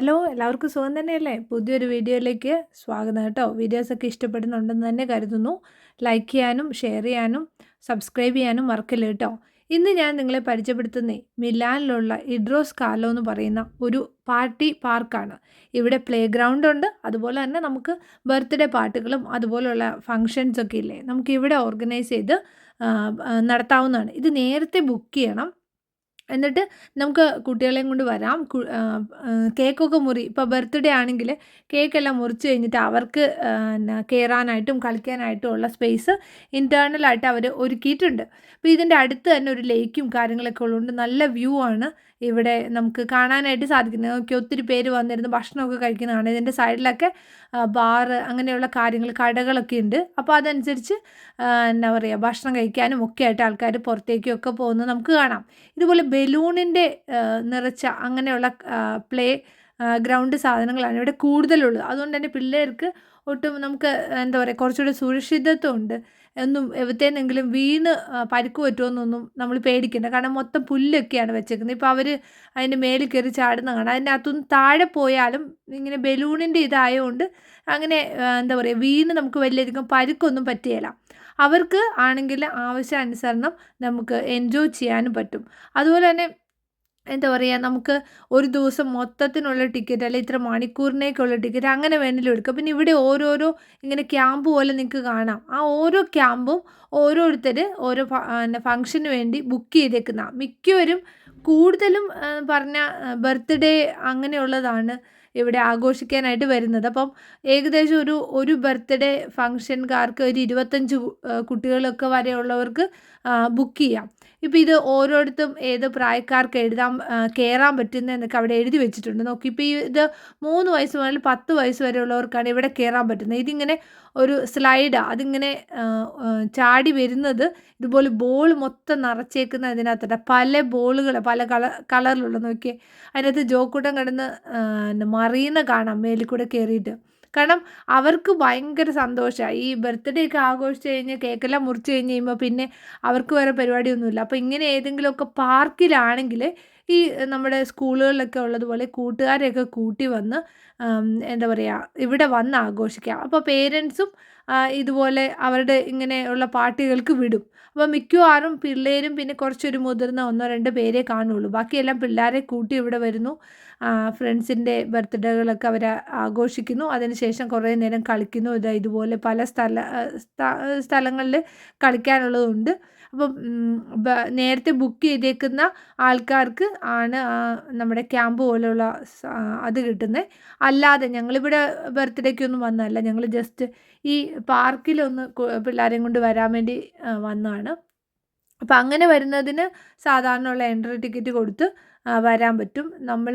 Hello എല്ലാവർക്കും സുഖം തന്നെയല്ലേ? പുതിയൊരു വീഡിയോയിലേക്ക് സ്വാഗതം കേട്ടോ. വീഡിയോസൊക്കെ ഇഷ്ടപ്പെടുന്നുണ്ടെന്ന് തന്നെ കരുതുന്നു. ലൈക്ക് ചെയ്യാനും ഷെയർ ചെയ്യാനും സബ്സ്ക്രൈബ് ചെയ്യാനും മറക്കല്ല് കേട്ടോ. ഇന്ന് ഞാൻ നിങ്ങളെ പരിചയപ്പെടുത്തുന്നേ മിലാനിലുള്ള ഇഡ്രോസ് കാലോ എന്ന് പറയുന്ന ഒരു പാർട്ടി പാർക്കാണ്. ഇവിടെ പ്ലേ ഗ്രൗണ്ട് ഉണ്ട്. അതുപോലെ തന്നെ നമുക്ക് ബർത്ത്ഡേ പാർട്ടികളും അതുപോലെയുള്ള ഫങ്ഷൻസ് ഒക്കെ ഇല്ലേ, നമുക്ക് ഇവിടെ ഓർഗനൈസ് ചെയ്ത് നടത്താവുന്നതാണ്. ഇത് നേരത്തെ ബുക്ക് ചെയ്യണം. എന്നിട്ട് നമുക്ക് കുട്ടികളെയും കൊണ്ട് വരാം. കേക്കൊക്കെ ഇപ്പോൾ ബർത്ത്ഡേ ആണെങ്കിൽ കേക്കെല്ലാം മുറിച്ച് കഴിഞ്ഞിട്ട് അവർക്ക് കയറാനായിട്ടും കളിക്കാനായിട്ടും ഉള്ള സ്പേസ് ഇൻറ്റേർണലായിട്ട് അവർ ഒരുക്കിയിട്ടുണ്ട്. അപ്പോൾ ഇതിൻ്റെ അടുത്ത് തന്നെ ഒരു ലേക്കും കാര്യങ്ങളൊക്കെ ഉള്ളതുകൊണ്ട് നല്ല വ്യൂ ആണ് ഇവിടെ നമുക്ക് കാണാനായിട്ട് സാധിക്കുന്നത്. നോക്കി ഒത്തിരി പേര് വന്നിരുന്ന് ഭക്ഷണമൊക്കെ കഴിക്കുന്നതാണ്. ഇതിൻ്റെ സൈഡിലൊക്കെ ബാറ് അങ്ങനെയുള്ള കാര്യങ്ങൾ കടകളൊക്കെ ഉണ്ട്. അപ്പോൾ അതനുസരിച്ച് എന്താ പറയുക, ഭക്ഷണം കഴിക്കാനും ഒക്കെ ആയിട്ട് ആൾക്കാർ പുറത്തേക്കൊക്കെ പോകുന്നത് നമുക്ക് കാണാം. ഇതുപോലെ ബലൂണിൻ്റെ നിറച്ച അങ്ങനെയുള്ള പ്ലേ ഗ്രൗണ്ട് സാധനങ്ങളാണ് ഇവിടെ കൂടുതലുള്ളത്. അതുകൊണ്ട് തന്നെ പിള്ളേർക്ക് ഒട്ടും നമുക്ക് എന്താ പറയുക, കുറച്ചുകൂടി സുരക്ഷിതത്വം ഉണ്ട്. ഒന്നും എവിടത്തേനെങ്കിലും വീണ് പരിക്ക് പറ്റുമെന്നൊന്നും നമ്മൾ പേടിക്കേണ്ട. കാരണം മൊത്തം പുല്ലൊക്കെയാണ് വെച്ചേക്കുന്നത്. ഇപ്പോൾ അവർ അതിൻ്റെ മേലിൽ കയറി ചാടുന്ന കാണാം. അതിൻ്റെ അകത്തുനിന്ന് താഴെ പോയാലും ഇങ്ങനെ ബലൂണിൻ്റെ ഇതായതുകൊണ്ട് അങ്ങനെ എന്താ പറയുക, വീണ് നമുക്ക് വലിയധികം പരിക്കൊന്നും പറ്റുകയില്ല. അവർക്ക് ആണെങ്കിൽ ആവശ്യാനുസരണം നമുക്ക് എൻജോയ് ചെയ്യാനും പറ്റും. അതുപോലെ തന്നെ എന്താ പറയുക, നമുക്ക് ഒരു ദിവസം മൊത്തത്തിനുള്ള ടിക്കറ്റ് അല്ലെങ്കിൽ ഇത്ര മണിക്കൂറിനേക്കുള്ള ടിക്കറ്റ് അങ്ങനെ വേണമെങ്കിലും എടുക്കാം. പിന്നെ ഇവിടെ ഓരോരോ ഇങ്ങനെ ക്യാമ്പ് പോലെ നിങ്ങൾക്ക് കാണാം. ആ ഓരോ ക്യാമ്പും ഓരോരുത്തർ ഓരോ ഫംഗ്ഷന് വേണ്ടി ബുക്ക് ചെയ്തേക്കുന്ന മിക്കവരും കൂടുതലും പറഞ്ഞ ബർത്ത്ഡേ അങ്ങനെയുള്ളതാണ് ഇവിടെ ആഘോഷിക്കാനായിട്ട് വരുന്നത്. അപ്പം ഏകദേശം ഒരു ബർത്ത്ഡേ ഫംഗ്ഷൻകാർക്ക് ഒരു 25 കുട്ടികളൊക്കെ വരെയുള്ളവർക്ക് ബുക്ക് ചെയ്യാം. ഇപ്പോൾ ഇത് ഓരോരുത്തരും ഏത് പ്രായക്കാർക്ക് കയറാൻ പറ്റുന്നതെന്നൊക്കെ അവിടെ എഴുതി വെച്ചിട്ടുണ്ട്. നോക്കി, ഇപ്പോൾ ഇത് 3 വയസ്സ് മുതൽ 10 വയസ്സ് വരെയുള്ളവർക്കാണ് ഇവിടെ കയറാൻ പറ്റുന്നത്. ഇതിങ്ങനെ ഒരു സ്ലൈഡാണ്. അതിങ്ങനെ ചാടി വരുന്നത് ഇതുപോലെ ബോൾ മൊത്തം നിറച്ചേക്കുന്ന ഇതിനകത്തുണ്ട്. പല ബോളുകൾ പല കളറിലുള്ള. നോക്കിയേ, അതിനകത്ത് ജോക്കൂട്ടം കിടന്ന് മറിയുന്ന കാണാം മേലിൽ കൂടെ കയറിയിട്ട്. കാരണം അവർക്ക് ഭയങ്കര സന്തോഷമാണ്. ഈ ബർത്ത്ഡേ ഒക്കെ ആഘോഷിച്ച് കഴിഞ്ഞ് കേക്കെല്ലാം മുറിച്ച് കഴിഞ്ഞ് കഴിയുമ്പോൾ പിന്നെ അവർക്ക് വേറെ പരിപാടിയൊന്നുമില്ല. അപ്പോൾ ഇങ്ങനെ ഏതെങ്കിലുമൊക്കെ പാർക്കിലാണെങ്കിൽ ഈ നമ്മുടെ സ്കൂളുകളിലൊക്കെ ഉള്ളതുപോലെ കൂട്ടുകാരെയൊക്കെ കൂട്ടി വന്ന് എന്താ പറയുക, ഇവിടെ വന്ന് ആഘോഷിക്കാം. അപ്പോൾ പേരൻസും ഇതുപോലെ അവരുടെ ഇങ്ങനെയുള്ള പാർട്ടികൾക്ക് വിടും. അപ്പോൾ മിക്കവാറും പിള്ളേരും പിന്നെ കുറച്ചൊരു മുതിർന്ന 1-2 പേരെ കാണുള്ളൂ. ബാക്കിയെല്ലാം പിള്ളേരെ കൂട്ടി ഇവിടെ വരുന്നു. ഫ്രണ്ട്സിൻ്റെ ബർത്ത്ഡേകളൊക്കെ അവർ ആഘോഷിക്കുന്നു. അതിനുശേഷം കുറേ നേരം കളിക്കുന്നു. ഇതുപോലെ പല സ്ഥലങ്ങളിൽ കളിക്കാനുള്ളതുണ്ട്. അപ്പം നേരത്തെ ബുക്ക് ചെയ്തേക്കുന്ന ആൾക്കാർക്ക് ആണ് നമ്മുടെ ക്യാമ്പ് പോലെയുള്ള അത് കിട്ടുന്നത്. അല്ലാതെ ഞങ്ങളിവിടെ ബർത്ത്ഡേക്കൊന്നും വന്നതല്ല, ഞങ്ങൾ ജസ്റ്റ് ഈ പാർക്കിലൊന്ന് പിള്ളേരെയും കൊണ്ട് വരാൻ വേണ്ടി വന്നതാണ്. അപ്പോൾ അങ്ങനെ വരുന്നതിന് സാധാരണ ഉള്ള എൻട്രി ടിക്കറ്റ് കൊടുത്ത് വരാൻ പറ്റും. നമ്മൾ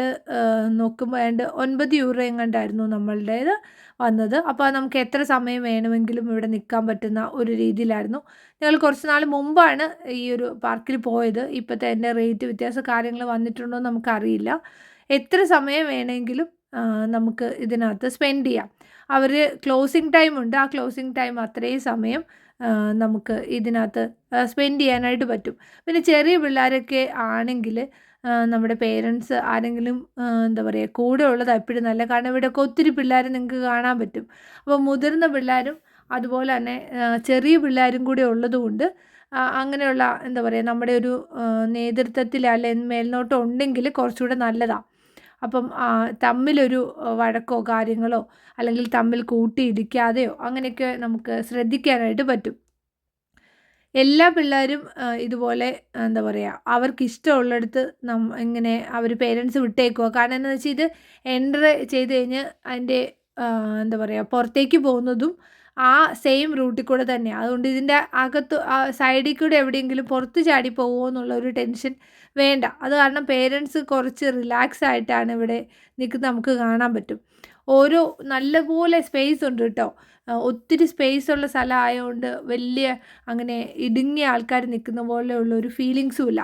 നോക്കുമ്പോൾ 9 യൂറോ എങ്ങാണ്ടായിരുന്നു നമ്മളുടേത് വന്നത്. അപ്പോൾ നമുക്ക് എത്ര സമയം വേണമെങ്കിലും ഇവിടെ നിൽക്കാൻ പറ്റുന്ന ഒരു രീതിയിലായിരുന്നു. ഞങ്ങൾ കുറച്ച് നാൾ മുമ്പാണ് ഈ ഒരു പാർക്കിൽ പോയത്. ഇപ്പോഴത്തെ അതിൻ്റെ റേറ്റ് വ്യത്യാസ കാര്യങ്ങൾ വന്നിട്ടുണ്ടോ എന്ന് നമുക്കറിയില്ല. എത്ര സമയം വേണമെങ്കിലും നമുക്ക് ഇതിനകത്ത് സ്പെൻഡ് ചെയ്യാം. അവർ ക്ലോസിങ് ടൈം ഉണ്ട്. ആ ക്ലോസിങ് ടൈം അത്രയും സമയം നമുക്ക് ഇതിനകത്ത് സ്പെൻഡ് ചെയ്യാനായിട്ട് പറ്റും. പിന്നെ ചെറിയ പിള്ളേരൊക്കെ ആണെങ്കിൽ നമ്മുടെ പേരൻസ് ആരെങ്കിലും എന്താ പറയുക, കൂടെ ഉള്ളത് എപ്പോഴും നല്ല. കാരണം ഇവിടെയൊക്കെ ഒത്തിരി പിള്ളേർ നിങ്ങൾക്ക് കാണാൻ പറ്റും. അപ്പോൾ മുതിർന്ന പിള്ളേരും അതുപോലെ തന്നെ ചെറിയ പിള്ളേരും കൂടെ ഉള്ളതുകൊണ്ട് അങ്ങനെയുള്ള എന്താ പറയുക, നമ്മുടെ ഒരു നേതൃത്വത്തിൽ അല്ലെങ്കിൽ മേൽനോട്ടം ഉണ്ടെങ്കിൽ കുറച്ചുകൂടെ നല്ലതാണ്. അപ്പം തമ്മിലൊരു വഴക്കോ കാര്യങ്ങളോ അല്ലെങ്കിൽ തമ്മിൽ കൂട്ടിയിടിക്കാതെയോ അങ്ങനെയൊക്കെ നമുക്ക് ശ്രദ്ധിക്കാനായിട്ട് പറ്റും. എല്ലാ പിള്ളേരും ഇതുപോലെ എന്താ പറയുക, അവർക്കിഷ്ടമുള്ളിടത്ത് ഇങ്ങനെ അവർ പേരൻസ് വിട്ടേക്കുക. കാരണം എന്താണെന്ന് വെച്ചാൽ ഇത് എൻ്റർ ചെയ്ത് കഴിഞ്ഞ് അതിൻ്റെ എന്താ പറയുക, പുറത്തേക്ക് പോകുന്നതും ആ സെയിം റൂട്ടിൽ കൂടെ തന്നെയാണ്. അതുകൊണ്ട് ഇതിൻ്റെ അകത്ത് സൈഡിൽ കൂടെ എവിടെയെങ്കിലും പുറത്ത് ചാടി പോകുമോ എന്നുള്ളൊരു ടെൻഷൻ വേണ്ട. അത് കാരണം പേരൻസ് കുറച്ച് റിലാക്സ് ആയിട്ടാണ് ഇവിടെ നിൽക്കുന്നത്, നമുക്ക് കാണാൻ പറ്റും. ഓരോ നല്ലപോലെ സ്പേസ് ഉണ്ട് കേട്ടോ. ഒത്തിരി സ്പേസ് ഉള്ള സ്ഥലം ആയതുകൊണ്ട് വലിയ അങ്ങനെ ഇടുങ്ങിയ ആൾക്കാർ നിൽക്കുന്ന പോലെയുള്ള ഒരു ഫീലിങ്സും ഇല്ല.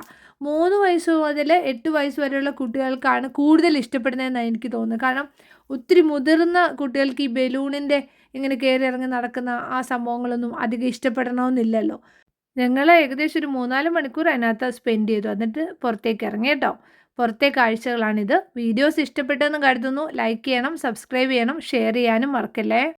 3 വയസ്സ് മുതൽ 8 വയസ്സ് വരെയുള്ള കുട്ടികൾക്കാണ് കൂടുതൽ ഇഷ്ടപ്പെടുന്നതെന്നാണ് എനിക്ക് തോന്നുന്നത്. കാരണം ഒത്തിരി മുതിർന്ന കുട്ടികൾക്ക് ഈ ബലൂണിൻ്റെ ഇങ്ങനെ കയറി ഇറങ്ങി നടക്കുന്ന ആ സംഭവങ്ങളൊന്നും അധികം ഇഷ്ടപ്പെടണമെന്നില്ലല്ലോ. ഞങ്ങൾ ഏകദേശം ഒരു 3-4 മണിക്കൂർ അതിനകത്ത് സ്പെൻഡ് ചെയ്തു. എന്നിട്ട് പുറത്തേക്ക് ഇറങ്ങി കേട്ടോ. പുറത്തെ കാഴ്ചകളാണിത്. വീഡിയോസ് ഇഷ്ടപ്പെട്ടെന്ന് കരുതുന്നു. ലൈക്ക് ചെയ്യണം, സബ്സ്ക്രൈബ് ചെയ്യണം, ഷെയർ ചെയ്യാനും മറക്കല്ലേ.